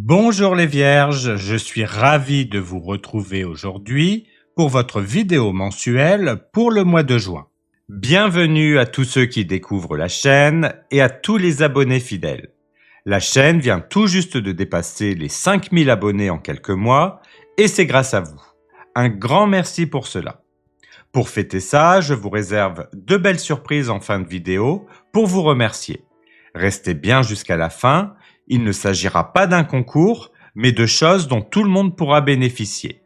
Bonjour les vierges, je suis ravi de vous retrouver aujourd'hui pour votre vidéo mensuelle pour le mois de juin. Bienvenue à tous ceux qui découvrent la chaîne et à tous les abonnés fidèles. La chaîne vient tout juste de dépasser les 5000 abonnés en quelques mois et c'est grâce à vous. Un grand merci pour cela. Pour fêter ça, je vous réserve de belles surprises en fin de vidéo pour vous remercier. Restez bien jusqu'à la fin. Il ne s'agira pas d'un concours, mais de choses dont tout le monde pourra bénéficier.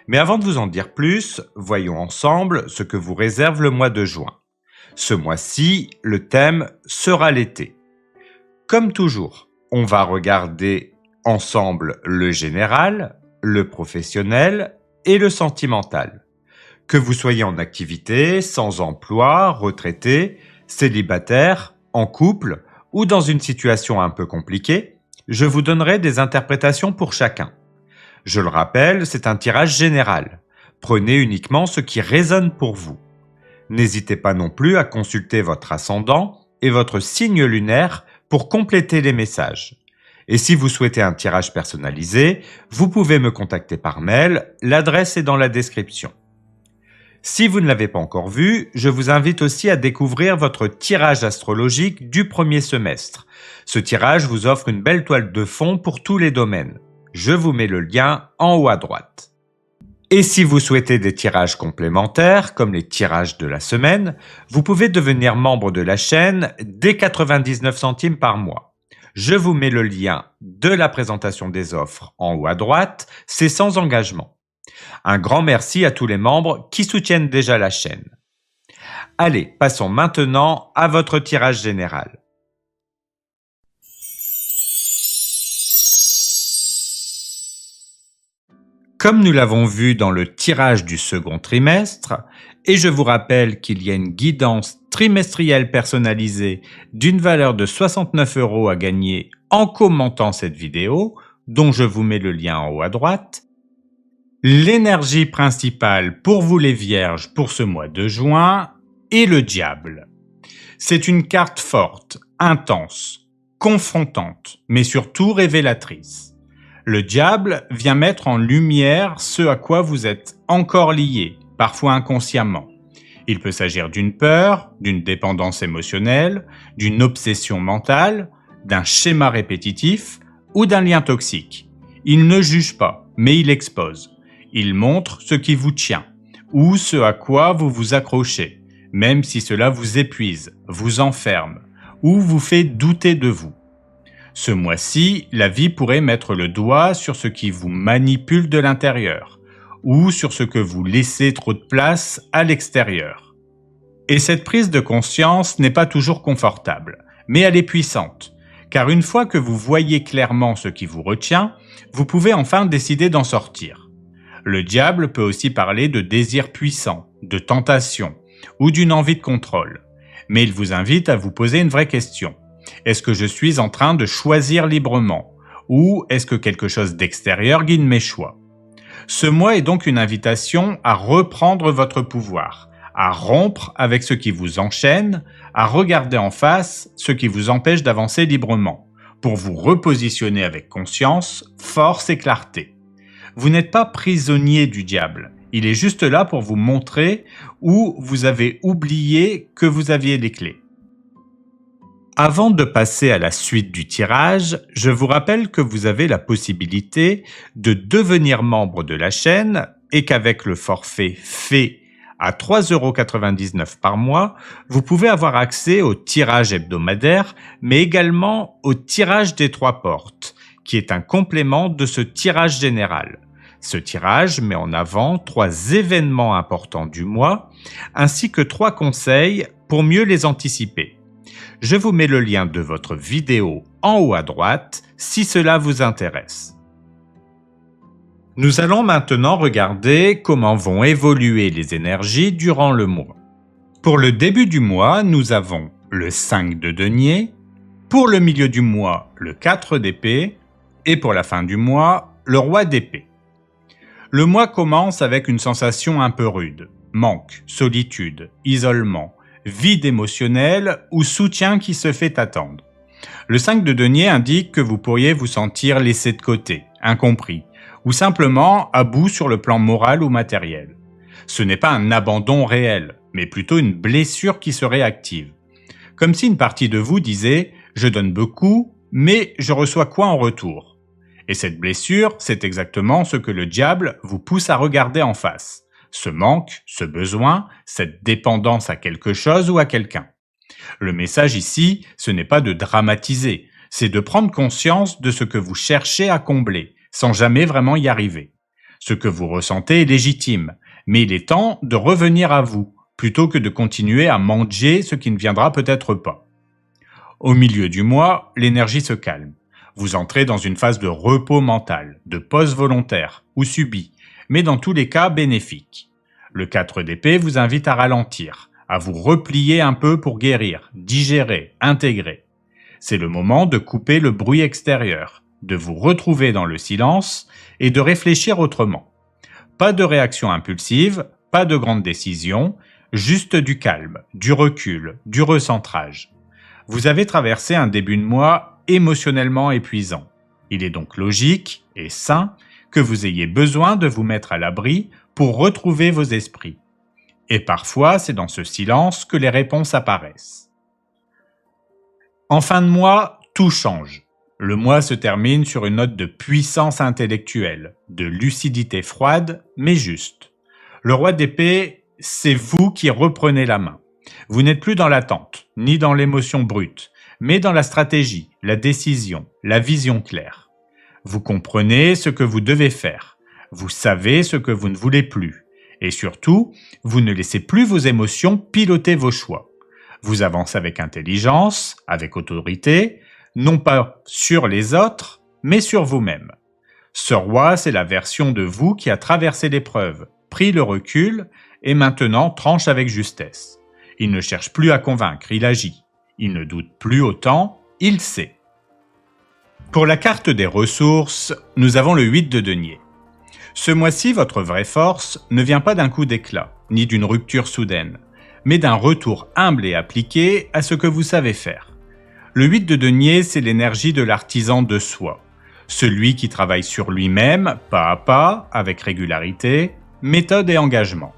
Mais avant de vous en dire plus, voyons ensemble ce que vous réserve le mois de juin. Ce mois-ci, le thème sera l'été. Comme toujours, on va regarder ensemble le général, le professionnel et le sentimental. Que vous soyez en activité, sans emploi, retraité, célibataire, en couple, ou dans une situation un peu compliquée, je vous donnerai des interprétations pour chacun. Je le rappelle, c'est un tirage général. Prenez uniquement ce qui résonne pour vous. N'hésitez pas non plus à consulter votre ascendant et votre signe lunaire pour compléter les messages. Et si vous souhaitez un tirage personnalisé, vous pouvez me contacter par mail, l'adresse est dans la description. Si vous ne l'avez pas encore vu, je vous invite aussi à découvrir votre tirage astrologique du premier semestre. Ce tirage vous offre une belle toile de fond pour tous les domaines. Je vous mets le lien en haut à droite. Et si vous souhaitez des tirages complémentaires, comme les tirages de la semaine, vous pouvez devenir membre de la chaîne dès 99 centimes par mois. Je vous mets le lien de la présentation des offres en haut à droite, c'est sans engagement. Un grand merci à tous les membres qui soutiennent déjà la chaîne. Allez, passons maintenant à votre tirage général. Comme nous l'avons vu dans le tirage du second trimestre, et je vous rappelle qu'il y a une guidance trimestrielle personnalisée d'une valeur de 69 € à gagner en commentant cette vidéo, dont je vous mets le lien en haut à droite. L'énergie principale pour vous les vierges pour ce mois de juin est le diable. C'est une carte forte, intense, confrontante, mais surtout révélatrice. Le diable vient mettre en lumière ce à quoi vous êtes encore lié, parfois inconsciemment. Il peut s'agir d'une peur, d'une dépendance émotionnelle, d'une obsession mentale, d'un schéma répétitif ou d'un lien toxique. Il ne juge pas, mais il expose. Il montre ce qui vous tient, ou ce à quoi vous vous accrochez, même si cela vous épuise, vous enferme, ou vous fait douter de vous. Ce mois-ci, la vie pourrait mettre le doigt sur ce qui vous manipule de l'intérieur, ou sur ce que vous laissez trop de place à l'extérieur. Et cette prise de conscience n'est pas toujours confortable, mais elle est puissante, car une fois que vous voyez clairement ce qui vous retient, vous pouvez enfin décider d'en sortir. Le diable peut aussi parler de désir puissant, de tentation ou d'une envie de contrôle. Mais il vous invite à vous poser une vraie question. Est-ce que je suis en train de choisir librement ou est-ce que quelque chose d'extérieur guide mes choix? Ce mois est donc une invitation à reprendre votre pouvoir, à rompre avec ce qui vous enchaîne, à regarder en face ce qui vous empêche d'avancer librement, pour vous repositionner avec conscience, force et clarté. Vous n'êtes pas prisonnier du diable, il est juste là pour vous montrer où vous avez oublié que vous aviez les clés. Avant de passer à la suite du tirage, je vous rappelle que vous avez la possibilité de devenir membre de la chaîne et qu'avec le forfait fait à 3,99 € par mois, vous pouvez avoir accès au tirage hebdomadaire, mais également au tirage des 3 portes, qui est un complément de ce tirage général. Ce tirage met en avant 3 événements importants du mois, ainsi que 3 conseils pour mieux les anticiper. Je vous mets le lien de votre vidéo en haut à droite si cela vous intéresse. Nous allons maintenant regarder comment vont évoluer les énergies durant le mois. Pour le début du mois, nous avons le 5 de denier, pour le milieu du mois, le 4 d'épée, et pour la fin du mois, le roi d'épée. Le mois commence avec une sensation un peu rude, manque, solitude, isolement, vide émotionnel ou soutien qui se fait attendre. Le 5 de denier indique que vous pourriez vous sentir laissé de côté, incompris, ou simplement à bout sur le plan moral ou matériel. Ce n'est pas un abandon réel, mais plutôt une blessure qui se réactive. Comme si une partie de vous disait « je donne beaucoup, mais je reçois quoi en retour ?» Et cette blessure, c'est exactement ce que le diable vous pousse à regarder en face. Ce manque, ce besoin, cette dépendance à quelque chose ou à quelqu'un. Le message ici, ce n'est pas de dramatiser, c'est de prendre conscience de ce que vous cherchez à combler, sans jamais vraiment y arriver. Ce que vous ressentez est légitime, mais il est temps de revenir à vous, plutôt que de continuer à manger ce qui ne viendra peut-être pas. Au milieu du mois, l'énergie se calme. Vous entrez dans une phase de repos mental, de pause volontaire ou subie, mais dans tous les cas bénéfique. Le 4 d'épée vous invite à ralentir, à vous replier un peu pour guérir, digérer, intégrer. C'est le moment de couper le bruit extérieur, de vous retrouver dans le silence et de réfléchir autrement. Pas de réaction impulsive, pas de grandes décisions, juste du calme, du recul, du recentrage. Vous avez traversé un début de mois émotionnellement épuisant. Il est donc logique et sain que vous ayez besoin de vous mettre à l'abri pour retrouver vos esprits. Et parfois, c'est dans ce silence que les réponses apparaissent. En fin de mois, tout change. Le mois se termine sur une note de puissance intellectuelle, de lucidité froide, mais juste. Le roi d'épée, c'est vous qui reprenez la main. Vous n'êtes plus dans l'attente, ni dans l'émotion brute, mais dans la stratégie, la décision, la vision claire. Vous comprenez ce que vous devez faire. Vous savez ce que vous ne voulez plus. Et surtout, vous ne laissez plus vos émotions piloter vos choix. Vous avancez avec intelligence, avec autorité, non pas sur les autres, mais sur vous-même. Ce roi, c'est la version de vous qui a traversé l'épreuve, pris le recul et maintenant tranche avec justesse. Il ne cherche plus à convaincre, il agit. Il ne doute plus autant, il sait. Pour la carte des ressources, nous avons le 8 de denier. Ce mois-ci, votre vraie force ne vient pas d'un coup d'éclat, ni d'une rupture soudaine, mais d'un retour humble et appliqué à ce que vous savez faire. Le 8 de denier, c'est l'énergie de l'artisan de soi, celui qui travaille sur lui-même, pas à pas, avec régularité, méthode et engagement.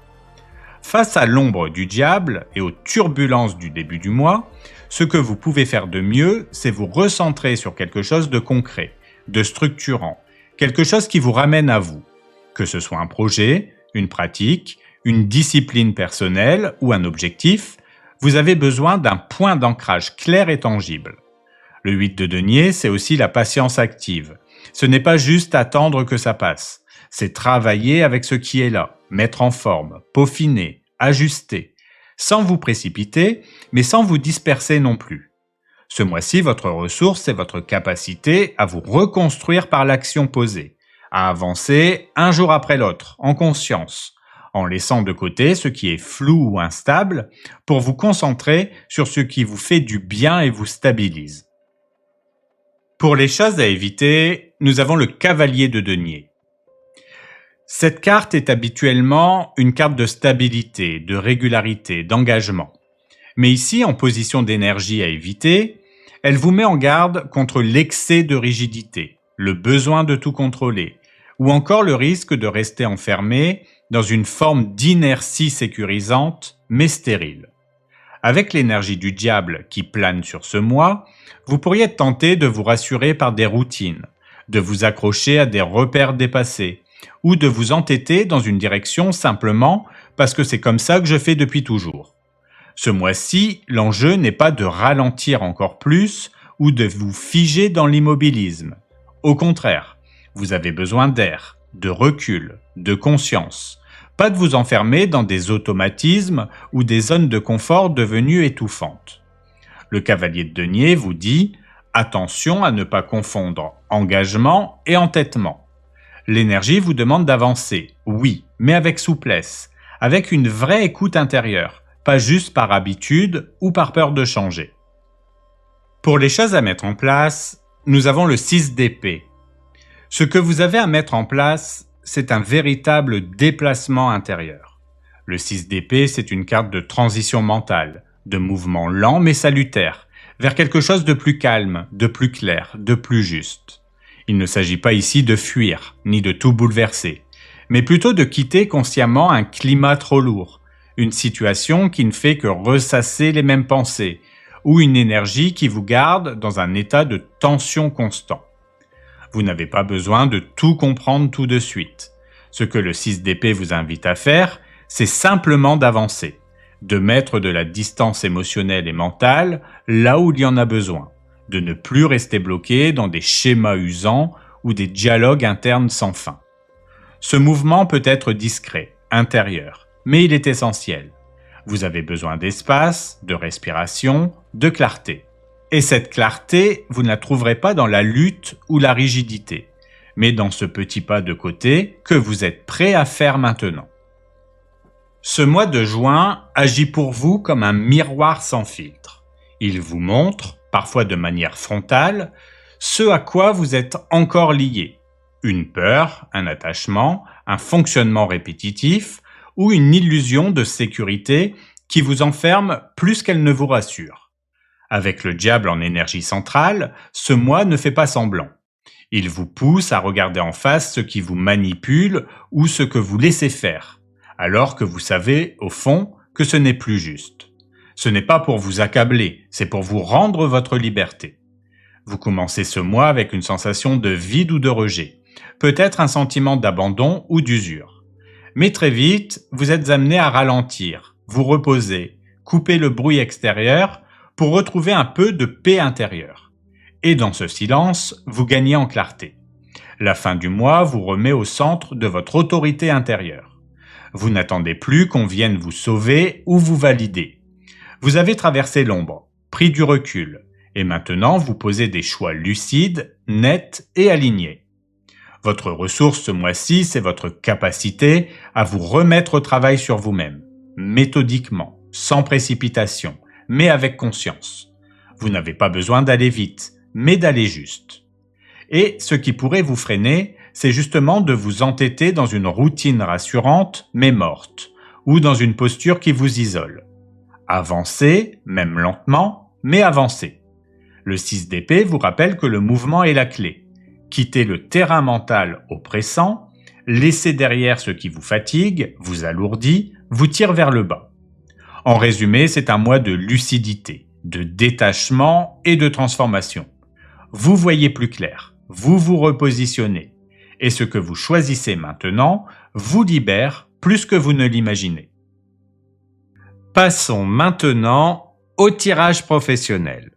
Face à l'ombre du diable et aux turbulences du début du mois, ce que vous pouvez faire de mieux, c'est vous recentrer sur quelque chose de concret, de structurant, quelque chose qui vous ramène à vous. Que ce soit un projet, une pratique, une discipline personnelle ou un objectif, vous avez besoin d'un point d'ancrage clair et tangible. Le 8 de denier, c'est aussi la patience active. Ce n'est pas juste attendre que ça passe, c'est travailler avec ce qui est là, mettre en forme, peaufiner, ajuster, sans vous précipiter, mais sans vous disperser non plus. Ce mois-ci, votre ressource, c'est votre capacité à vous reconstruire par l'action posée, à avancer un jour après l'autre, en conscience, en laissant de côté ce qui est flou ou instable pour vous concentrer sur ce qui vous fait du bien et vous stabilise. Pour les choses à éviter, nous avons le cavalier de denier. Cette carte est habituellement une carte de stabilité, de régularité, d'engagement. Mais ici, en position d'énergie à éviter, elle vous met en garde contre l'excès de rigidité, le besoin de tout contrôler, ou encore le risque de rester enfermé dans une forme d'inertie sécurisante, mais stérile. Avec l'énergie du diable qui plane sur ce mois, vous pourriez être tenté de vous rassurer par des routines, de vous accrocher à des repères dépassés, ou de vous entêter dans une direction simplement parce que c'est comme ça que je fais depuis toujours. Ce mois-ci, l'enjeu n'est pas de ralentir encore plus ou de vous figer dans l'immobilisme. Au contraire, vous avez besoin d'air, de recul, de conscience. Pas de vous enfermer dans des automatismes ou des zones de confort devenues étouffantes. Le cavalier de denier vous dit « Attention à ne pas confondre engagement et entêtement ». L'énergie vous demande d'avancer, oui, mais avec souplesse, avec une vraie écoute intérieure, pas juste par habitude ou par peur de changer. Pour les choses à mettre en place, nous avons le 6 d'épée. Ce que vous avez à mettre en place, c'est un véritable déplacement intérieur. Le 6 d'épée, c'est une carte de transition mentale, de mouvement lent mais salutaire, vers quelque chose de plus calme, de plus clair, de plus juste. Il ne s'agit pas ici de fuir, ni de tout bouleverser, mais plutôt de quitter consciemment un climat trop lourd, une situation qui ne fait que ressasser les mêmes pensées, ou une énergie qui vous garde dans un état de tension constant. Vous n'avez pas besoin de tout comprendre tout de suite. Ce que le 6 d'épée vous invite à faire, c'est simplement d'avancer, de mettre de la distance émotionnelle et mentale là où il y en a besoin, de ne plus rester bloqué dans des schémas usants ou des dialogues internes sans fin. Ce mouvement peut être discret, intérieur, mais il est essentiel. Vous avez besoin d'espace, de respiration, de clarté. Et cette clarté, vous ne la trouverez pas dans la lutte ou la rigidité, mais dans ce petit pas de côté que vous êtes prêt à faire maintenant. Ce mois de juin agit pour vous comme un miroir sans filtre. Il vous montre, parfois de manière frontale, ce à quoi vous êtes encore lié. Une peur, un attachement, un fonctionnement répétitif ou une illusion de sécurité qui vous enferme plus qu'elle ne vous rassure. Avec le diable en énergie centrale, ce mois ne fait pas semblant. Il vous pousse à regarder en face ce qui vous manipule ou ce que vous laissez faire, alors que vous savez, au fond, que ce n'est plus juste. Ce n'est pas pour vous accabler, c'est pour vous rendre votre liberté. Vous commencez ce mois avec une sensation de vide ou de rejet, peut-être un sentiment d'abandon ou d'usure. Mais très vite, vous êtes amené à ralentir, vous reposer, couper le bruit extérieur pour retrouver un peu de paix intérieure. Et dans ce silence, vous gagnez en clarté. La fin du mois vous remet au centre de votre autorité intérieure. Vous n'attendez plus qu'on vienne vous sauver ou vous valider. Vous avez traversé l'ombre, pris du recul, et maintenant vous posez des choix lucides, nets et alignés. Votre ressource ce mois-ci, c'est votre capacité à vous remettre au travail sur vous-même, méthodiquement, sans précipitation, mais avec conscience. Vous n'avez pas besoin d'aller vite, mais d'aller juste. Et ce qui pourrait vous freiner, c'est justement de vous entêter dans une routine rassurante mais morte, ou dans une posture qui vous isole. Avancez, même lentement, mais avancez. Le 6 d'épée vous rappelle que le mouvement est la clé. Quittez le terrain mental oppressant, laissez derrière ce qui vous fatigue, vous alourdit, vous tire vers le bas. En résumé, c'est un mois de lucidité, de détachement et de transformation. Vous voyez plus clair, vous vous repositionnez, et ce que vous choisissez maintenant vous libère plus que vous ne l'imaginez. Passons maintenant au tirage professionnel.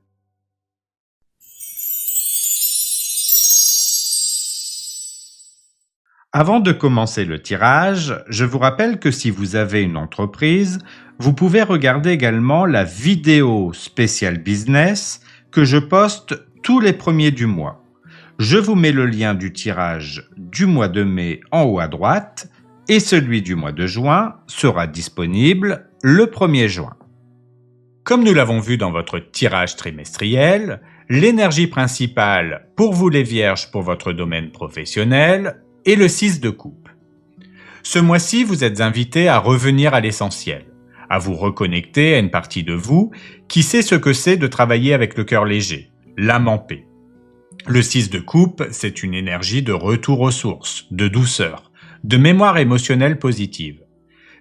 Avant de commencer le tirage, je vous rappelle que si vous avez une entreprise, vous pouvez regarder également la vidéo spéciale business que je poste tous les premiers du mois. Je vous mets le lien du tirage du mois de mai en haut à droite et celui du mois de juin sera disponible le 1er juin. Comme nous l'avons vu dans votre tirage trimestriel, l'énergie principale pour vous les vierges pour votre domaine professionnel est le 6 de coupe. Ce mois-ci, vous êtes invité à revenir à l'essentiel, à vous reconnecter à une partie de vous qui sait ce que c'est de travailler avec le cœur léger, l'âme en paix. Le 6 de coupe, c'est une énergie de retour aux sources, de douceur, de mémoire émotionnelle positive.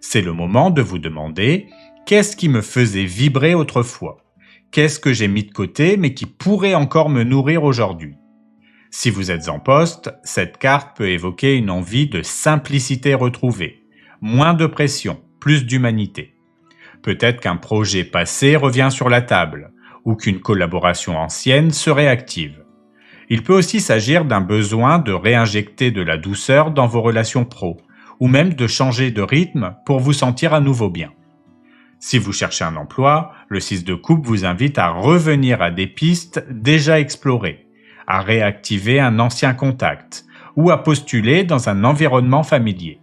C'est le moment de vous demander « Qu'est-ce qui me faisait vibrer autrefois ? Qu'est-ce que j'ai mis de côté mais qui pourrait encore me nourrir aujourd'hui ?» Si vous êtes en poste, cette carte peut évoquer une envie de simplicité retrouvée, moins de pression, plus d'humanité. Peut-être qu'un projet passé revient sur la table, ou qu'une collaboration ancienne se réactive. Il peut aussi s'agir d'un besoin de réinjecter de la douceur dans vos relations pro, ou même de changer de rythme pour vous sentir à nouveau bien. Si vous cherchez un emploi, le 6 de coupe vous invite à revenir à des pistes déjà explorées, à réactiver un ancien contact ou à postuler dans un environnement familier.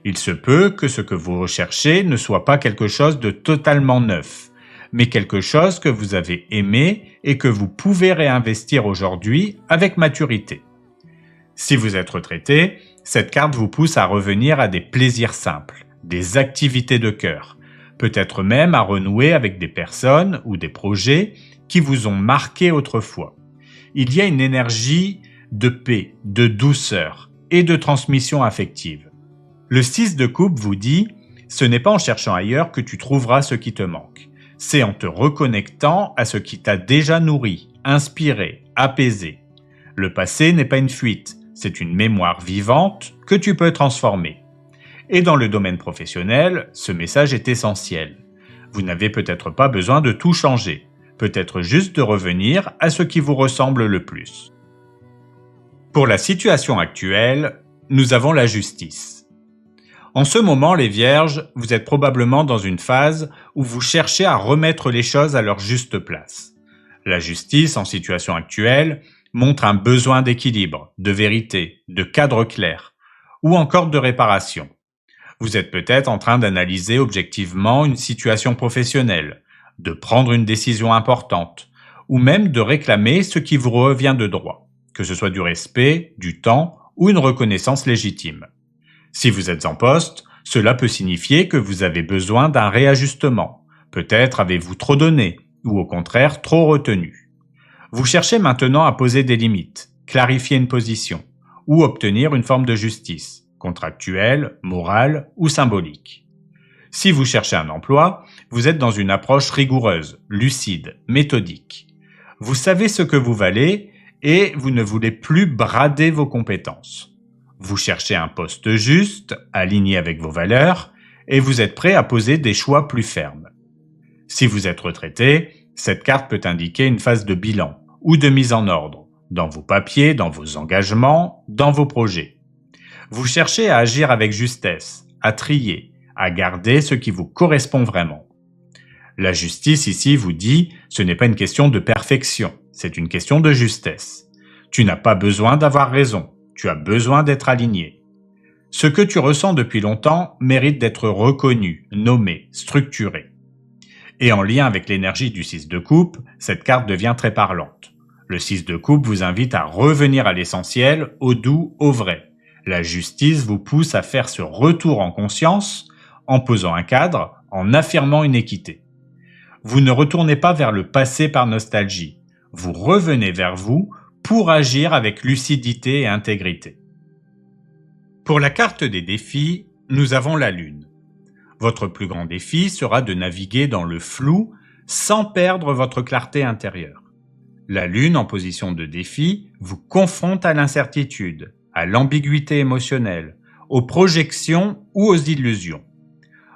Il se peut que ce que vous recherchez ne soit pas quelque chose de totalement neuf, mais quelque chose que vous avez aimé et que vous pouvez réinvestir aujourd'hui avec maturité. Si vous êtes retraité, cette carte vous pousse à revenir à des plaisirs simples, des activités de cœur, peut-être même à renouer avec des personnes ou des projets qui vous ont marqué autrefois. Il y a une énergie de paix, de douceur et de transmission affective. Le 6 de coupe vous dit « Ce n'est pas en cherchant ailleurs que tu trouveras ce qui te manque. C'est en te reconnectant à ce qui t'a déjà nourri, inspiré, apaisé. Le passé n'est pas une fuite, c'est une mémoire vivante que tu peux transformer. » Et dans le domaine professionnel, ce message est essentiel. Vous n'avez peut-être pas besoin de tout changer, peut-être juste de revenir à ce qui vous ressemble le plus. Pour la situation actuelle, nous avons la justice. En ce moment, les Vierges, vous êtes probablement dans une phase où vous cherchez à remettre les choses à leur juste place. La justice, en situation actuelle, montre un besoin d'équilibre, de vérité, de cadre clair, ou encore de réparation. Vous êtes peut-être en train d'analyser objectivement une situation professionnelle, de prendre une décision importante, ou même de réclamer ce qui vous revient de droit, que ce soit du respect, du temps ou une reconnaissance légitime. Si vous êtes en poste, cela peut signifier que vous avez besoin d'un réajustement. Peut-être avez-vous trop donné, ou au contraire trop retenu. Vous cherchez maintenant à poser des limites, clarifier une position, ou obtenir une forme de justice, contractuelle, morale ou symbolique. Si vous cherchez un emploi, vous êtes dans une approche rigoureuse, lucide, méthodique. Vous savez ce que vous valez et vous ne voulez plus brader vos compétences. Vous cherchez un poste juste, aligné avec vos valeurs, et vous êtes prêt à poser des choix plus fermes. Si vous êtes retraité, cette carte peut indiquer une phase de bilan ou de mise en ordre, dans vos papiers, dans vos engagements, dans vos projets. Vous cherchez à agir avec justesse, à trier, à garder ce qui vous correspond vraiment. La justice ici vous dit, ce n'est pas une question de perfection, c'est une question de justesse. Tu n'as pas besoin d'avoir raison, tu as besoin d'être aligné. Ce que tu ressens depuis longtemps mérite d'être reconnu, nommé, structuré. Et en lien avec l'énergie du 6 de coupe, cette carte devient très parlante. Le 6 de coupe vous invite à revenir à l'essentiel, au doux, au vrai. La justice vous pousse à faire ce retour en conscience, en posant un cadre, en affirmant une équité. Vous ne retournez pas vers le passé par nostalgie. Vous revenez vers vous pour agir avec lucidité et intégrité. Pour la carte des défis, nous avons la Lune. Votre plus grand défi sera de naviguer dans le flou sans perdre votre clarté intérieure. La Lune en position de défi vous confronte à l'incertitude, à l'ambiguïté émotionnelle, aux projections ou aux illusions.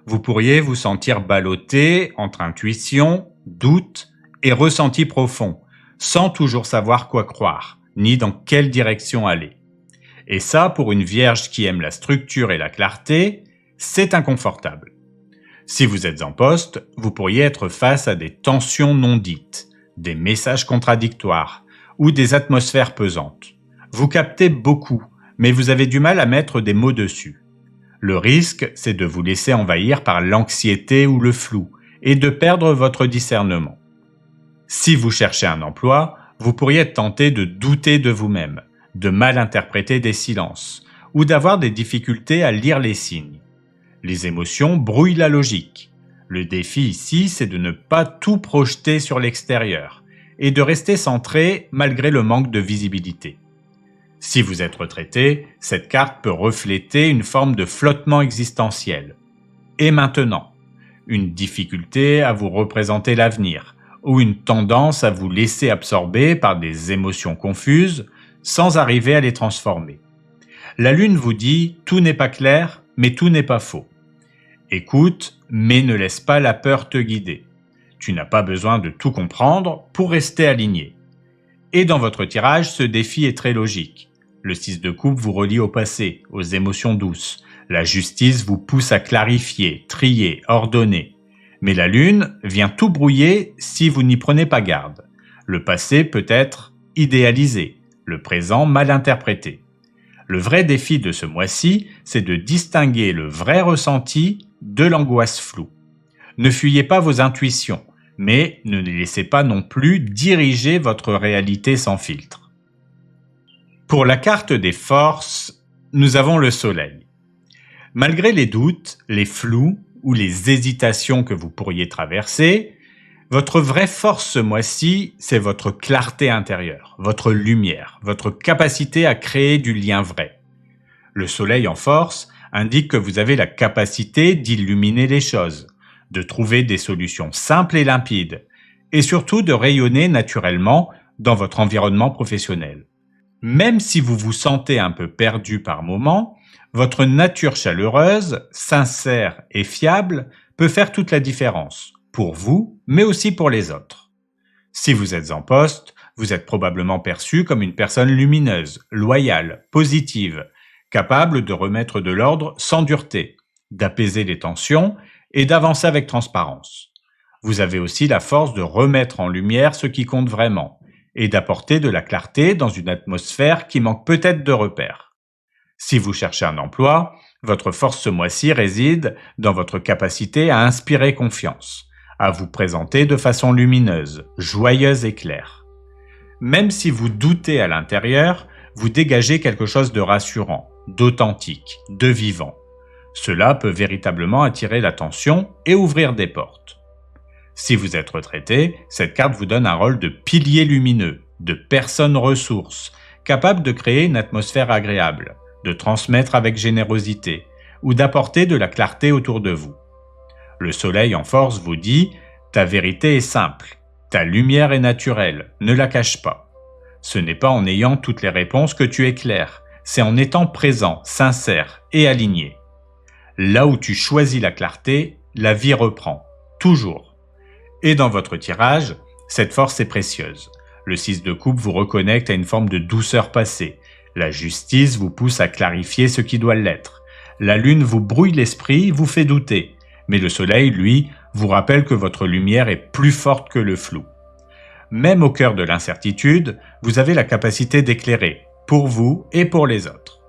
Vous pourriez vous sentir ballotté entre intuition, doute et ressenti profond, sans toujours savoir quoi croire, ni dans quelle direction aller. Et ça, pour une Vierge qui aime la structure et la clarté, c'est inconfortable. Si vous êtes en poste, vous pourriez être face à des tensions non dites, des messages contradictoires ou des atmosphères pesantes. Vous captez beaucoup, mais vous avez du mal à mettre des mots dessus. Le risque, c'est de vous laisser envahir par l'anxiété ou le flou et de perdre votre discernement. Si vous cherchez un emploi, vous pourriez être tenté de douter de vous-même, de mal interpréter des silences ou d'avoir des difficultés à lire les signes. Les émotions brouillent la logique. Le défi ici, c'est de ne pas tout projeter sur l'extérieur et de rester centré malgré le manque de visibilité. Si vous êtes retraité, cette carte peut refléter une forme de flottement existentiel. Et maintenant, une difficulté à vous représenter l'avenir ou une tendance à vous laisser absorber par des émotions confuses sans arriver à les transformer. La Lune vous dit « tout n'est pas clair, mais tout n'est pas faux ». Écoute, mais ne laisse pas la peur te guider. Tu n'as pas besoin de tout comprendre pour rester aligné. Et dans votre tirage, ce défi est très logique. Le 6 de coupe vous relie au passé, aux émotions douces. La justice vous pousse à clarifier, trier, ordonner. Mais la Lune vient tout brouiller si vous n'y prenez pas garde. Le passé peut être idéalisé, le présent mal interprété. Le vrai défi de ce mois-ci, c'est de distinguer le vrai ressenti de l'angoisse floue. Ne fuyez pas vos intuitions, mais ne les laissez pas non plus diriger votre réalité sans filtre. Pour la carte des forces, nous avons le Soleil. Malgré les doutes, les flous, ou les hésitations que vous pourriez traverser, votre vraie force ce mois-ci, c'est votre clarté intérieure, votre lumière, votre capacité à créer du lien vrai. Le soleil en force indique que vous avez la capacité d'illuminer les choses, de trouver des solutions simples et limpides, et surtout de rayonner naturellement dans votre environnement professionnel. Même si vous vous sentez un peu perdu par moments, votre nature chaleureuse, sincère et fiable peut faire toute la différence, pour vous, mais aussi pour les autres. Si vous êtes en poste, vous êtes probablement perçu comme une personne lumineuse, loyale, positive, capable de remettre de l'ordre sans dureté, d'apaiser les tensions et d'avancer avec transparence. Vous avez aussi la force de remettre en lumière ce qui compte vraiment et d'apporter de la clarté dans une atmosphère qui manque peut-être de repères. Si vous cherchez un emploi, votre force ce mois-ci réside dans votre capacité à inspirer confiance, à vous présenter de façon lumineuse, joyeuse et claire. Même si vous doutez à l'intérieur, vous dégagez quelque chose de rassurant, d'authentique, de vivant. Cela peut véritablement attirer l'attention et ouvrir des portes. Si vous êtes retraité, cette carte vous donne un rôle de pilier lumineux, de personne ressource, capable de créer une atmosphère agréable, de transmettre avec générosité ou d'apporter de la clarté autour de vous. Le soleil en force vous dit « Ta vérité est simple, ta lumière est naturelle, ne la cache pas. Ce n'est pas en ayant toutes les réponses que tu éclaires, c'est en étant présent, sincère et aligné. Là où tu choisis la clarté, la vie reprend, toujours. » Et dans votre tirage, cette force est précieuse. Le 6 de coupe vous reconnecte à une forme de douceur passée. La justice vous pousse à clarifier ce qui doit l'être. La lune vous brouille l'esprit, vous fait douter. Mais le soleil, lui, vous rappelle que votre lumière est plus forte que le flou. Même au cœur de l'incertitude, vous avez la capacité d'éclairer, pour vous et pour les autres.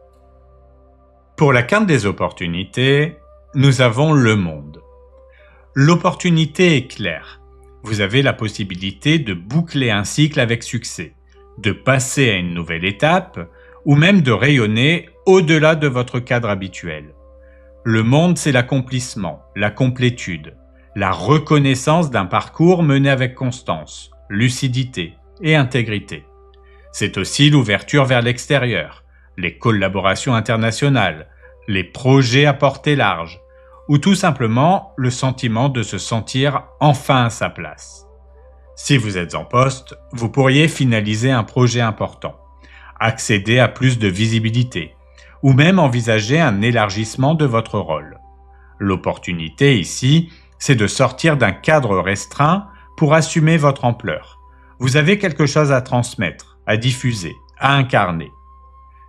Pour la carte des opportunités, nous avons le monde. L'opportunité est claire. Vous avez la possibilité de boucler un cycle avec succès, de passer à une nouvelle étape, ou même de rayonner au-delà de votre cadre habituel. Le monde, c'est l'accomplissement, la complétude, la reconnaissance d'un parcours mené avec constance, lucidité et intégrité. C'est aussi l'ouverture vers l'extérieur, les collaborations internationales, les projets à portée large, ou tout simplement le sentiment de se sentir enfin à sa place. Si vous êtes en poste, vous pourriez finaliser un projet important, accéder à plus de visibilité, ou même envisager un élargissement de votre rôle. L'opportunité ici, c'est de sortir d'un cadre restreint pour assumer votre ampleur. Vous avez quelque chose à transmettre, à diffuser, à incarner.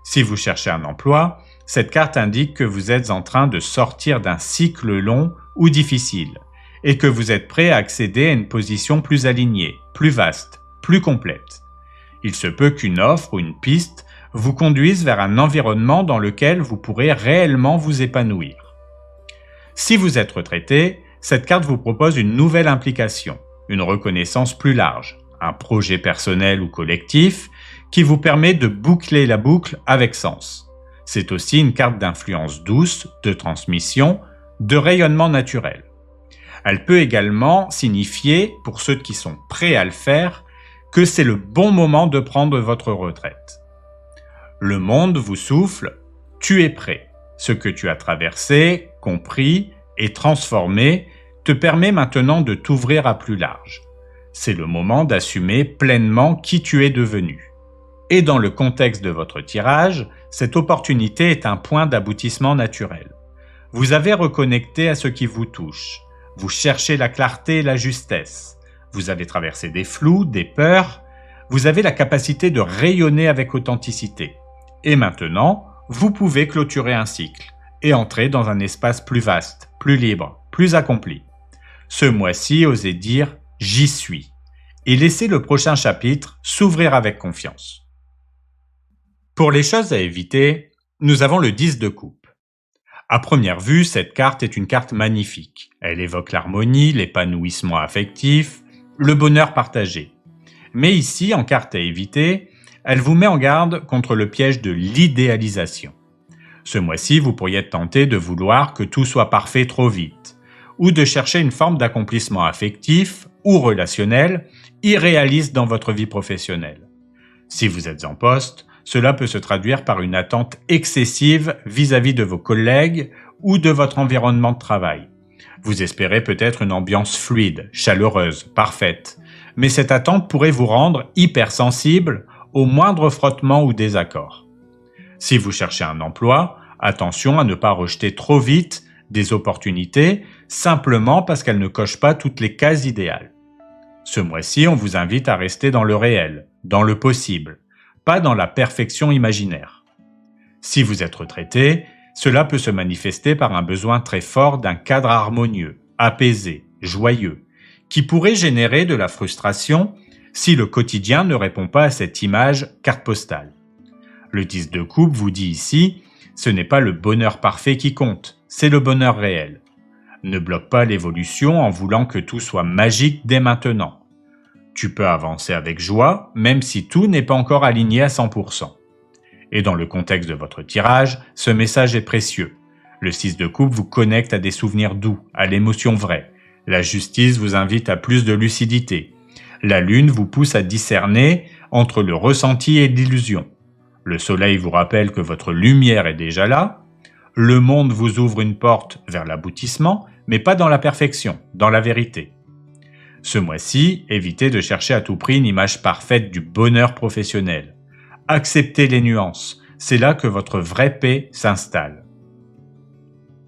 Si vous cherchez un emploi, cette carte indique que vous êtes en train de sortir d'un cycle long ou difficile et que vous êtes prêt à accéder à une position plus alignée, plus vaste, plus complète. Il se peut qu'une offre ou une piste vous conduise vers un environnement dans lequel vous pourrez réellement vous épanouir. Si vous êtes retraité, cette carte vous propose une nouvelle implication, une reconnaissance plus large, un projet personnel ou collectif qui vous permet de boucler la boucle avec sens. C'est aussi une carte d'influence douce, de transmission, de rayonnement naturel. Elle peut également signifier, pour ceux qui sont prêts à le faire, que c'est le bon moment de prendre votre retraite. Le monde vous souffle « tu es prêt ». Ce que tu as traversé, compris et transformé te permet maintenant de t'ouvrir à plus large. C'est le moment d'assumer pleinement qui tu es devenu. Et dans le contexte de votre tirage, cette opportunité est un point d'aboutissement naturel. Vous avez reconnecté à ce qui vous touche. Vous cherchez la clarté et la justesse. Vous avez traversé des flous, des peurs. Vous avez la capacité de rayonner avec authenticité. Et maintenant, vous pouvez clôturer un cycle et entrer dans un espace plus vaste, plus libre, plus accompli. Ce mois-ci, osez dire « j'y suis » et laissez le prochain chapitre s'ouvrir avec confiance. Pour les choses à éviter, nous avons le 10 de coupe. À première vue, cette carte est une carte magnifique. Elle évoque l'harmonie, l'épanouissement affectif, le bonheur partagé. Mais ici, en carte à éviter, elle vous met en garde contre le piège de l'idéalisation. Ce mois-ci, vous pourriez être tenté de vouloir que tout soit parfait trop vite, ou de chercher une forme d'accomplissement affectif ou relationnel irréaliste dans votre vie professionnelle. Si vous êtes en poste, cela peut se traduire par une attente excessive vis-à-vis de vos collègues ou de votre environnement de travail. Vous espérez peut-être une ambiance fluide, chaleureuse, parfaite, mais cette attente pourrait vous rendre hypersensible au moindre frottement ou désaccord. Si vous cherchez un emploi, attention à ne pas rejeter trop vite des opportunités simplement parce qu'elles ne cochent pas toutes les cases idéales. Ce mois-ci, on vous invite à rester dans le réel, dans le possible, pas dans la perfection imaginaire. Si vous êtes retraité, cela peut se manifester par un besoin très fort d'un cadre harmonieux, apaisé, joyeux, qui pourrait générer de la frustration si le quotidien ne répond pas à cette image carte postale. Le 10 de coupe vous dit ici, ce n'est pas le bonheur parfait qui compte, c'est le bonheur réel. Ne bloque pas l'évolution en voulant que tout soit magique dès maintenant. Tu peux avancer avec joie, même si tout n'est pas encore aligné à 100%. Et dans le contexte de votre tirage, ce message est précieux. Le 6 de coupe vous connecte à des souvenirs doux, à l'émotion vraie. La justice vous invite à plus de lucidité. La lune vous pousse à discerner entre le ressenti et l'illusion. Le soleil vous rappelle que votre lumière est déjà là. Le monde vous ouvre une porte vers l'aboutissement, mais pas dans la perfection, dans la vérité. Ce mois-ci, évitez de chercher à tout prix une image parfaite du bonheur professionnel. Acceptez les nuances, c'est là que votre vraie paix s'installe.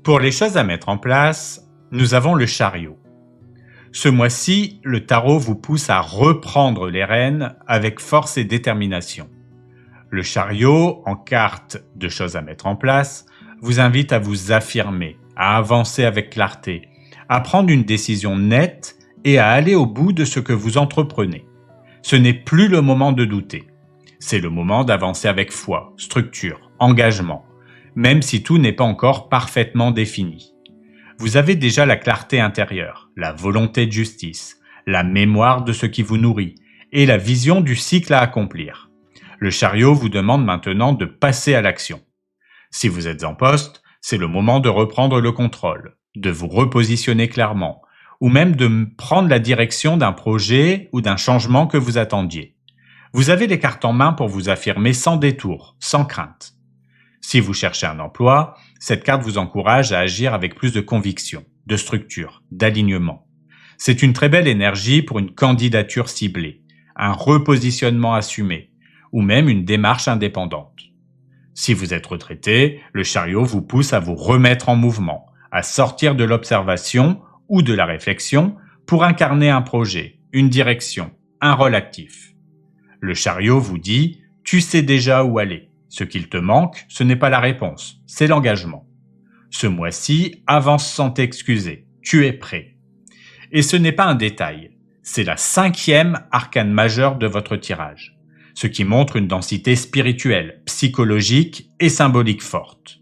Pour les choses à mettre en place, nous avons le chariot. Ce mois-ci, le tarot vous pousse à reprendre les rênes avec force et détermination. Le chariot, en carte de choses à mettre en place, vous invite à vous affirmer, à avancer avec clarté, à prendre une décision nette et à aller au bout de ce que vous entreprenez. Ce n'est plus le moment de douter. C'est le moment d'avancer avec foi, structure, engagement, même si tout n'est pas encore parfaitement défini. Vous avez déjà la clarté intérieure, la volonté de justice, la mémoire de ce qui vous nourrit et la vision du cycle à accomplir. Le chariot vous demande maintenant de passer à l'action. Si vous êtes en poste, c'est le moment de reprendre le contrôle, de vous repositionner clairement, ou même de prendre la direction d'un projet ou d'un changement que vous attendiez. Vous avez les cartes en main pour vous affirmer sans détour, sans crainte. Si vous cherchez un emploi, cette carte vous encourage à agir avec plus de conviction, de structure, d'alignement. C'est une très belle énergie pour une candidature ciblée, un repositionnement assumé, ou même une démarche indépendante. Si vous êtes retraité, le chariot vous pousse à vous remettre en mouvement, à sortir de l'observation ou de la réflexion pour incarner un projet, une direction, un rôle actif. Le chariot vous dit « tu sais déjà où aller ». Ce qu'il te manque, ce n'est pas la réponse, c'est l'engagement. Ce mois-ci, avance sans t'excuser, tu es prêt. Et ce n'est pas un détail, c'est la 5e arcane majeure de votre tirage, ce qui montre une densité spirituelle, psychologique et symbolique forte.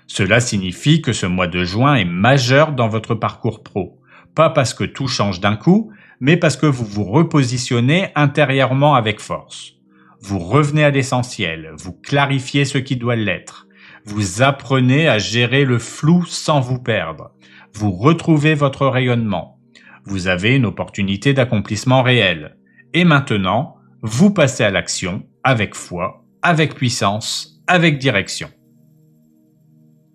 Cela signifie que ce mois de juin est majeur dans votre parcours pro, pas parce que tout change d'un coup, mais parce que vous vous repositionnez intérieurement avec force. Vous revenez à l'essentiel, vous clarifiez ce qui doit l'être, vous apprenez à gérer le flou sans vous perdre, vous retrouvez votre rayonnement, vous avez une opportunité d'accomplissement réel. Et maintenant, vous passez à l'action avec foi, avec puissance, avec direction.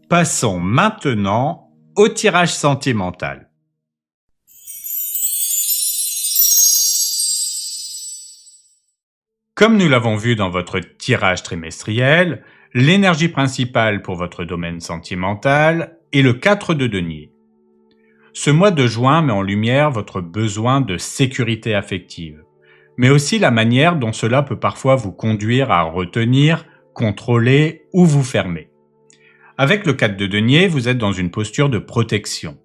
Passons maintenant au tirage sentimental. Comme nous l'avons vu dans votre tirage trimestriel, l'énergie principale pour votre domaine sentimental est le 4 de denier. Ce mois de juin met en lumière votre besoin de sécurité affective, mais aussi la manière dont cela peut parfois vous conduire à retenir, contrôler ou vous fermer. Avec le 4 de denier, vous êtes dans une posture de protection.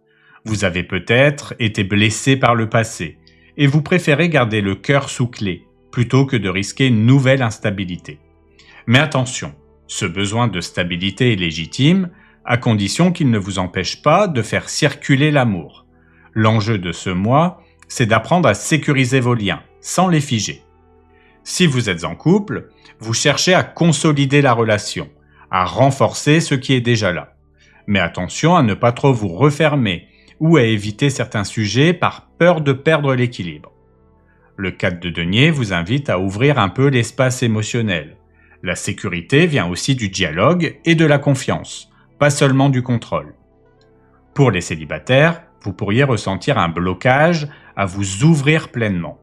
Vous avez peut-être été blessé par le passé et vous préférez garder le cœur sous clé plutôt que de risquer une nouvelle instabilité. Mais attention, ce besoin de stabilité est légitime, à condition qu'il ne vous empêche pas de faire circuler l'amour. L'enjeu de ce mois, c'est d'apprendre à sécuriser vos liens, sans les figer. Si vous êtes en couple, vous cherchez à consolider la relation, à renforcer ce qui est déjà là. Mais attention à ne pas trop vous refermer ou à éviter certains sujets par peur de perdre l'équilibre. Le 4 de denier vous invite à ouvrir un peu l'espace émotionnel. La sécurité vient aussi du dialogue et de la confiance, pas seulement du contrôle. Pour les célibataires, vous pourriez ressentir un blocage à vous ouvrir pleinement,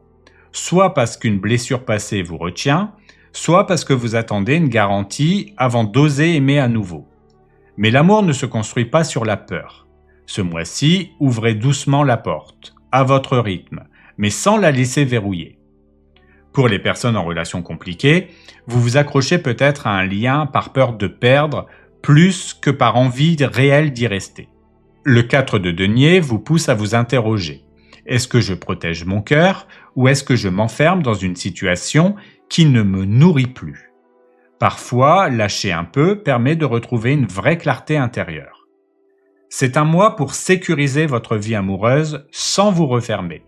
soit parce qu'une blessure passée vous retient, soit parce que vous attendez une garantie avant d'oser aimer à nouveau. Mais l'amour ne se construit pas sur la peur. Ce mois-ci, ouvrez doucement la porte, à votre rythme, mais sans la laisser verrouiller. Pour les personnes en relation compliquée, vous vous accrochez peut-être à un lien par peur de perdre, plus que par envie réelle d'y rester. Le 4 de denier vous pousse à vous interroger. Est-ce que je protège mon cœur ou est-ce que je m'enferme dans une situation qui ne me nourrit plus? Parfois, lâcher un peu permet de retrouver une vraie clarté intérieure. C'est un mois pour sécuriser votre vie amoureuse sans vous refermer.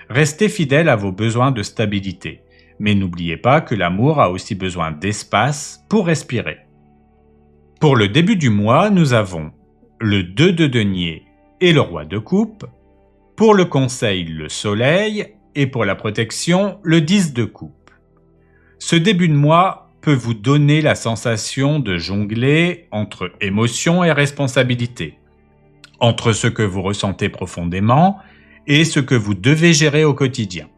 Restez fidèle à vos besoins de stabilité, mais n'oubliez pas que l'amour a aussi besoin d'espace pour respirer. Pour le début du mois, nous avons le 2 de denier et le roi de coupe, pour le conseil le soleil et pour la protection le 10 de coupe. Ce début de mois peut vous donner la sensation de jongler entre émotion et responsabilité, entre ce que vous ressentez profondément et ce que vous devez gérer au quotidien.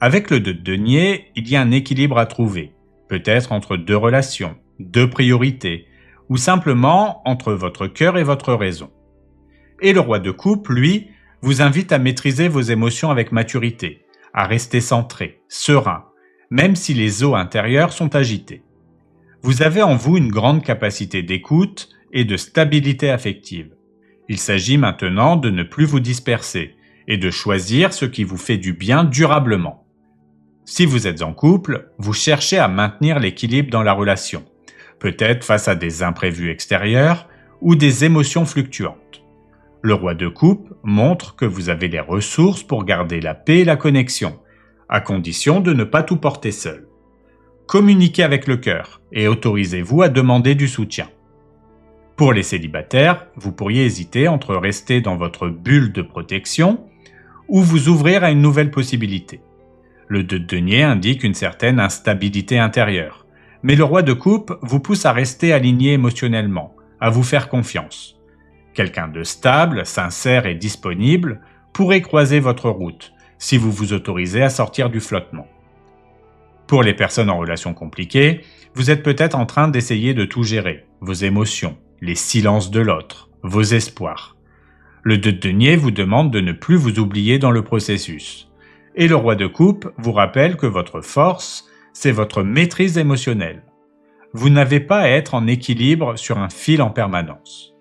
Avec le 2 de denier, il y a un équilibre à trouver, peut-être entre deux relations, deux priorités, ou simplement entre votre cœur et votre raison. Et le roi de coupe, lui, vous invite à maîtriser vos émotions avec maturité, à rester centré, serein, même si les eaux intérieures sont agitées. Vous avez en vous une grande capacité d'écoute et de stabilité affective. Il s'agit maintenant de ne plus vous disperser et de choisir ce qui vous fait du bien durablement. Si vous êtes en couple, vous cherchez à maintenir l'équilibre dans la relation, peut-être face à des imprévus extérieurs ou des émotions fluctuantes. Le roi de coupe montre que vous avez les ressources pour garder la paix et la connexion, à condition de ne pas tout porter seul. Communiquez avec le cœur et autorisez-vous à demander du soutien. Pour les célibataires, vous pourriez hésiter entre rester dans votre bulle de protection ou vous ouvrir à une nouvelle possibilité. Le 2 de denier indique une certaine instabilité intérieure, mais le roi de coupe vous pousse à rester aligné émotionnellement, à vous faire confiance. Quelqu'un de stable, sincère et disponible pourrait croiser votre route si vous vous autorisez à sortir du flottement. Pour les personnes en relation compliquée, vous êtes peut-être en train d'essayer de tout gérer, vos émotions, les silences de l'autre, vos espoirs. Le 2 de denier vous demande de ne plus vous oublier dans le processus. Et le roi de coupe vous rappelle que votre force, c'est votre maîtrise émotionnelle. Vous n'avez pas à être en équilibre sur un fil en permanence.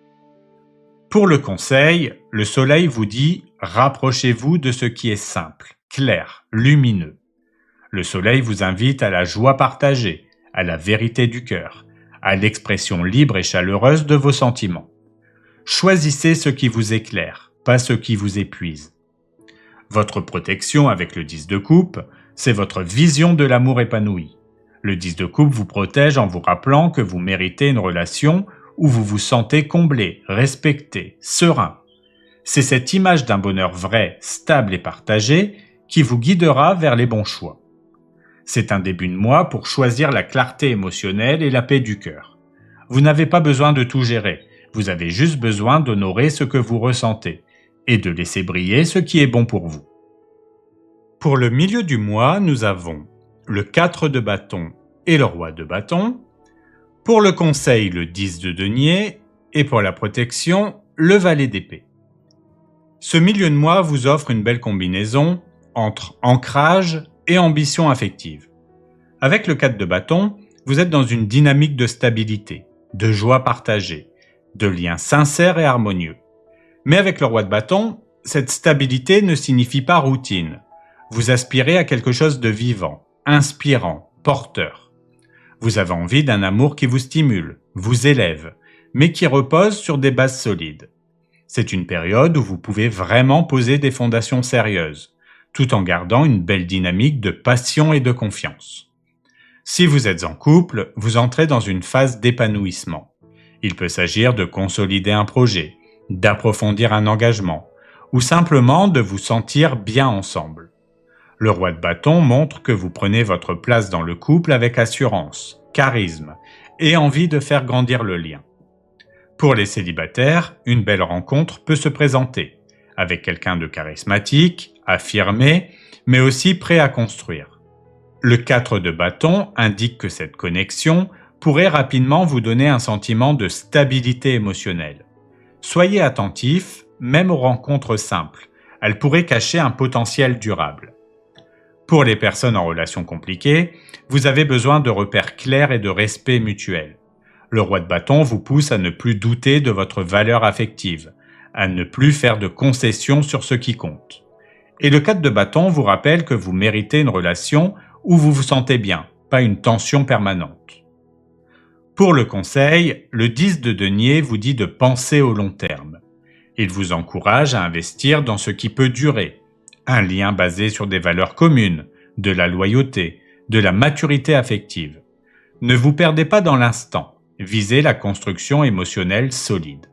Pour le conseil, le soleil vous dit « Rapprochez-vous de ce qui est simple, clair, lumineux ». Le soleil vous invite à la joie partagée, à la vérité du cœur, à l'expression libre et chaleureuse de vos sentiments. Choisissez ce qui vous éclaire, pas ce qui vous épuise. Votre protection avec le 10 de coupe, c'est votre vision de l'amour épanoui. Le 10 de coupe vous protège en vous rappelant que vous méritez une relation où vous vous sentez comblé, respecté, serein. C'est cette image d'un bonheur vrai, stable et partagé qui vous guidera vers les bons choix. C'est un début de mois pour choisir la clarté émotionnelle et la paix du cœur. Vous n'avez pas besoin de tout gérer, vous avez juste besoin d'honorer ce que vous ressentez et de laisser briller ce qui est bon pour vous. Pour le milieu du mois, nous avons le 4 de bâton et le roi de bâton, pour le conseil le 10 de denier et pour la protection le valet d'épée. Ce milieu de mois vous offre une belle combinaison entre ancrage et ambition affective. Avec le 4 de bâton, vous êtes dans une dynamique de stabilité, de joie partagée, de liens sincères et harmonieux. Mais avec le roi de bâton, cette stabilité ne signifie pas routine. Vous aspirez à quelque chose de vivant, inspirant, porteur. Vous avez envie d'un amour qui vous stimule, vous élève, mais qui repose sur des bases solides. C'est une période où vous pouvez vraiment poser des fondations sérieuses, tout en gardant une belle dynamique de passion et de confiance. Si vous êtes en couple, vous entrez dans une phase d'épanouissement. Il peut s'agir de consolider un projet, d'approfondir un engagement, ou simplement de vous sentir bien ensemble. Le roi de bâton montre que vous prenez votre place dans le couple avec assurance, charisme et envie de faire grandir le lien. Pour les célibataires, une belle rencontre peut se présenter, avec quelqu'un de charismatique, affirmé, mais aussi prêt à construire. Le 4 de bâton indique que cette connexion pourrait rapidement vous donner un sentiment de stabilité émotionnelle. Soyez attentif, même aux rencontres simples, elles pourraient cacher un potentiel durable. Pour les personnes en relation compliquée, vous avez besoin de repères clairs et de respect mutuel. Le roi de bâton vous pousse à ne plus douter de votre valeur affective, à ne plus faire de concessions sur ce qui compte. Et le 4 de bâton vous rappelle que vous méritez une relation où vous vous sentez bien, pas une tension permanente. Pour le conseil, le 10 de denier vous dit de penser au long terme. Il vous encourage à investir dans ce qui peut durer, un lien basé sur des valeurs communes, de la loyauté, de la maturité affective. Ne vous perdez pas dans l'instant, visez la construction émotionnelle solide.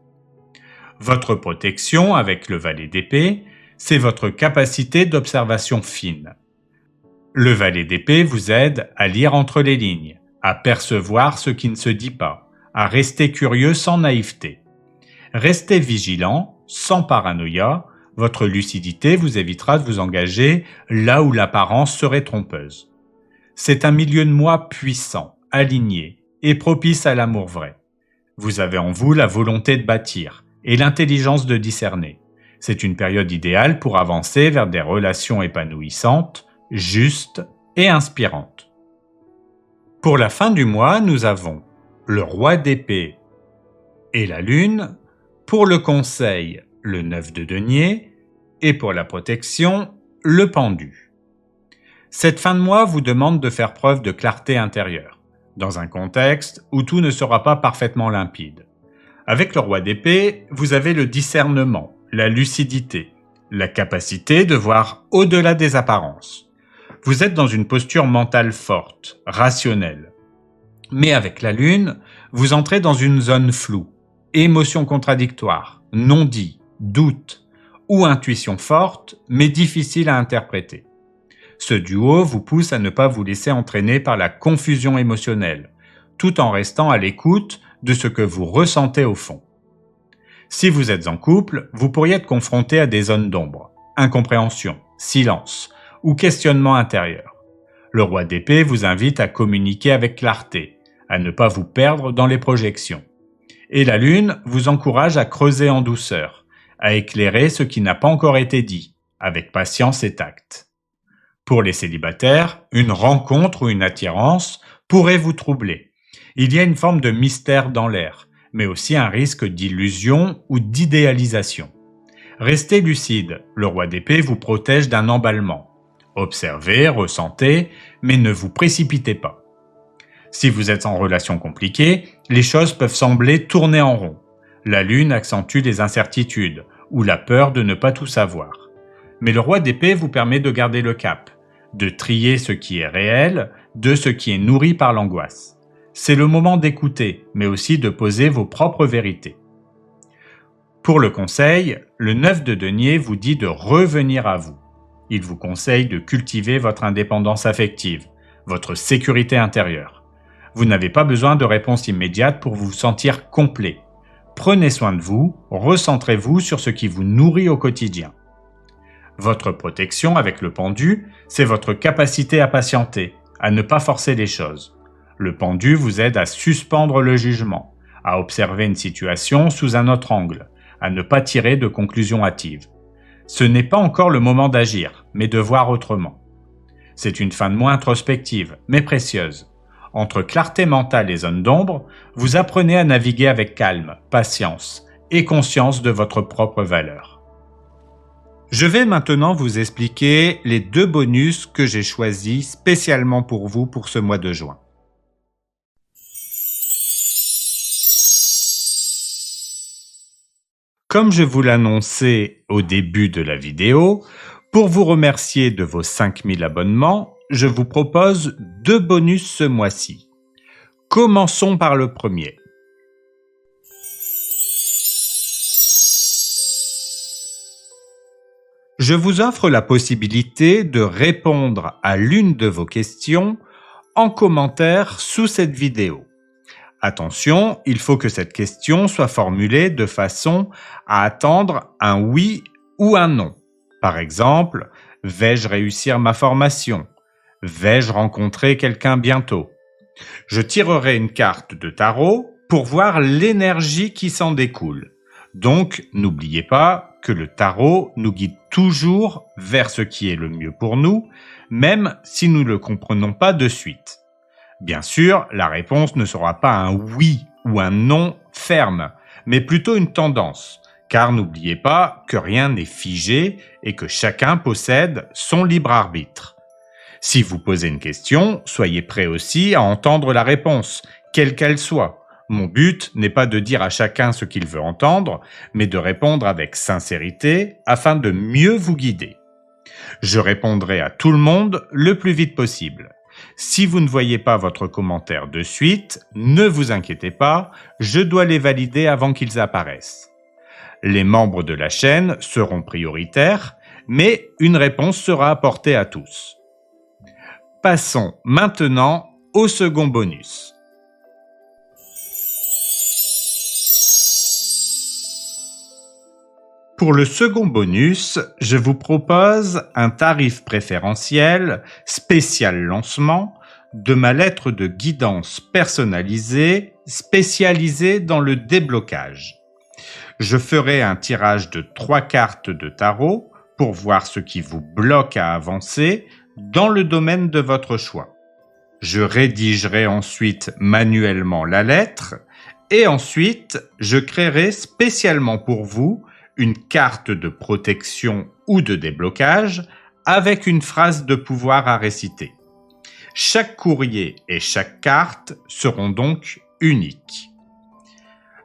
Votre protection avec le valet d'épée, c'est votre capacité d'observation fine. Le valet d'épée vous aide à lire entre les lignes, à percevoir ce qui ne se dit pas, à rester curieux sans naïveté. Restez vigilant, sans paranoïa, votre lucidité vous évitera de vous engager là où l'apparence serait trompeuse. C'est un milieu de moi puissant, aligné et propice à l'amour vrai. Vous avez en vous la volonté de bâtir et l'intelligence de discerner. C'est une période idéale pour avancer vers des relations épanouissantes, justes et inspirantes. Pour la fin du mois, nous avons le roi d'épée et la lune, pour le conseil, le 9 de denier, et pour la protection, le pendu. Cette fin de mois vous demande de faire preuve de clarté intérieure, dans un contexte où tout ne sera pas parfaitement limpide. Avec le roi d'épée, vous avez le discernement, la lucidité, la capacité de voir au-delà des apparences. Vous êtes dans une posture mentale forte, rationnelle. Mais avec la lune, vous entrez dans une zone floue, émotions contradictoires, non-dits, doutes, ou intuition forte, mais difficile à interpréter. Ce duo vous pousse à ne pas vous laisser entraîner par la confusion émotionnelle, tout en restant à l'écoute de ce que vous ressentez au fond. Si vous êtes en couple, vous pourriez être confronté à des zones d'ombre, incompréhension, silence ou questionnement intérieur. Le roi d'épée vous invite à communiquer avec clarté, à ne pas vous perdre dans les projections. Et la lune vous encourage à creuser en douceur, à éclairer ce qui n'a pas encore été dit, avec patience et tact. Pour les célibataires, une rencontre ou une attirance pourrait vous troubler. Il y a une forme de mystère dans l'air, mais aussi un risque d'illusion ou d'idéalisation. Restez lucide, le roi d'épée vous protège d'un emballement. Observez, ressentez, mais ne vous précipitez pas. Si vous êtes en relation compliquée, les choses peuvent sembler tourner en rond. La lune accentue les incertitudes ou la peur de ne pas tout savoir. Mais le roi d'épée vous permet de garder le cap, de trier ce qui est réel de ce qui est nourri par l'angoisse. C'est le moment d'écouter, mais aussi de poser vos propres vérités. Pour le conseil, le 9 de denier vous dit de revenir à vous. Il vous conseille de cultiver votre indépendance affective, votre sécurité intérieure. Vous n'avez pas besoin de réponse immédiate pour vous sentir complet. Prenez soin de vous, recentrez-vous sur ce qui vous nourrit au quotidien. Votre protection avec le pendu, c'est votre capacité à patienter, à ne pas forcer les choses. Le pendu vous aide à suspendre le jugement, à observer une situation sous un autre angle, à ne pas tirer de conclusions hâtives. Ce n'est pas encore le moment d'agir, mais de voir autrement. C'est une fin de mois introspective, mais précieuse. Entre clarté mentale et zone d'ombre, vous apprenez à naviguer avec calme, patience et conscience de votre propre valeur. Je vais maintenant vous expliquer les 2 bonus que j'ai choisis spécialement pour vous pour ce mois de juin. Comme je vous l'annonçais au début de la vidéo, pour vous remercier de vos 5000 abonnements, je vous propose 2 bonus ce mois-ci. Commençons par le premier. Je vous offre la possibilité de répondre à l'une de vos questions en commentaire sous cette vidéo. Attention, il faut que cette question soit formulée de façon à attendre un oui ou un non. Par exemple, vais-je réussir ma formation? Vais-je rencontrer quelqu'un bientôt? Je tirerai une carte de tarot pour voir l'énergie qui s'en découle. Donc, n'oubliez pas que le tarot nous guide toujours vers ce qui est le mieux pour nous, même si nous ne le comprenons pas de suite. Bien sûr, la réponse ne sera pas un oui ou un non ferme, mais plutôt une tendance, car n'oubliez pas que rien n'est figé et que chacun possède son libre arbitre. Si vous posez une question, soyez prêt aussi à entendre la réponse, quelle qu'elle soit. Mon but n'est pas de dire à chacun ce qu'il veut entendre, mais de répondre avec sincérité afin de mieux vous guider. Je répondrai à tout le monde le plus vite possible. Si vous ne voyez pas votre commentaire de suite, ne vous inquiétez pas, je dois les valider avant qu'ils apparaissent. Les membres de la chaîne seront prioritaires, mais une réponse sera apportée à tous. Passons maintenant au second bonus. Pour le second bonus, je vous propose un tarif préférentiel spécial lancement de ma lettre de guidance personnalisée spécialisée dans le déblocage. Je ferai un tirage de 3 cartes de tarot pour voir ce qui vous bloque à avancer dans le domaine de votre choix. Je rédigerai ensuite manuellement la lettre et ensuite je créerai spécialement pour vous une carte de protection ou de déblocage avec une phrase de pouvoir à réciter. Chaque courrier et chaque carte seront donc uniques.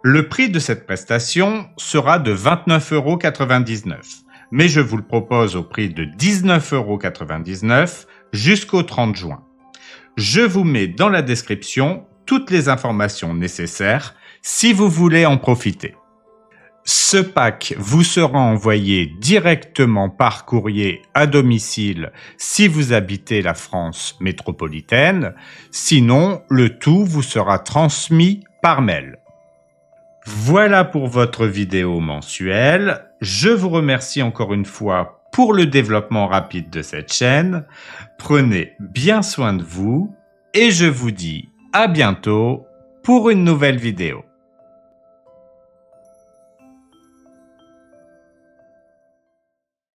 Le prix de cette prestation sera de 29,99 €, mais je vous le propose au prix de 19,99 € jusqu'au 30 juin. Je vous mets dans la description toutes les informations nécessaires si vous voulez en profiter. Ce pack vous sera envoyé directement par courrier à domicile si vous habitez la France métropolitaine. Sinon, le tout vous sera transmis par mail. Voilà pour votre vidéo mensuelle. Je vous remercie encore une fois pour le développement rapide de cette chaîne. Prenez bien soin de vous et je vous dis à bientôt pour une nouvelle vidéo.